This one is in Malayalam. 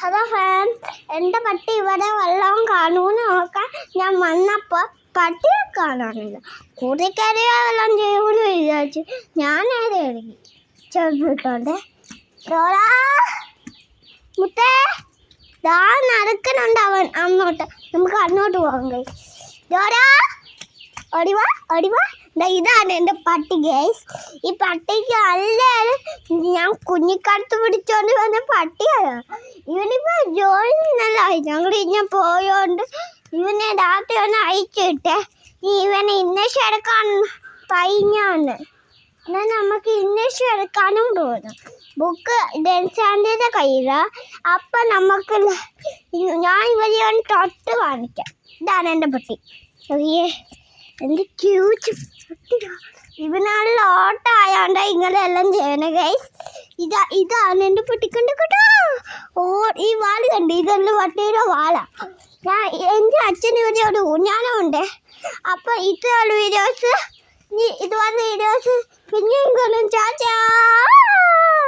ഹലോ ഫ്രണ്ട്സ്, എൻ്റെ പട്ടി ഇവിടെ വെള്ളം കാണുമെന്ന് നോക്കാൻ ഞാൻ വന്നപ്പോൾ പട്ടിയെ കാണാനില്ല. കൂടിക്കറിയാ വെള്ളം ചെയ്യുമെന്ന് വിചാരിച്ചു. ഞാൻ നേരെ ഇറങ്ങി ചെറുട്ടോണ്ട് മുത്തേ ദാ നടക്കുന്നുണ്ട് അവൻ അങ്ങോട്ട്. നമുക്ക് അങ്ങോട്ട് പോകാം. ഡോറാ ഓടിവാ ഓടിവാ. ഇതാണ് എൻ്റെ പട്ടി ഗൈസ്. ഈ പട്ടിക്ക് അല്ലേലും ഞാൻ കുഞ്ഞിക്കടുത്ത് പിടിച്ചോണ്ട് വന്ന പട്ടിയാണ്. ഇവനിപ്പോൾ ജോലിന്നല്ല, ഞങ്ങൾ ഇങ്ങനെ പോയോണ്ട് ഇവനെ രാത്രി ഒന്ന് അയച്ചിട്ട് ഇവനെ ഇന്നേഷം എടുക്കാൻ കഴിഞ്ഞാണ്. എന്നാൽ നമുക്ക് ഇന്നേഷം എടുക്കാനും പോകുന്നു. ബുക്ക് ഡെൻസാൻ്റെ കയ്യിലാണ്. അപ്പം നമുക്ക് ഞാൻ ഇവരെ തൊട്ട് കാണിക്കാം. ഇതാണ് എൻ്റെ പട്ടി. എൻ്റെ ക്യൂച്ച് ഇവനാണല്ലോ ഓട്ടമായോണ്ട് ഇങ്ങനെയെല്ലാം ചെയ്യണേ ഗൈസ്. ഇതാണ് എൻ്റെ പട്ടി. കണ്ടു കേട്ടോ, ഈ വാല് കണ്ട്, ഇതെല്ലാം പട്ടിയുടെ വാലാണ്. എൻ്റെ അച്ഛന് ഇവിടെ ഒരു ഊഞ്ഞാലുണ്ട്. അപ്പോൾ ഇതുപോലെ വീഡിയോസ് പിന്നെയും കാണും. ചാച്ചാ.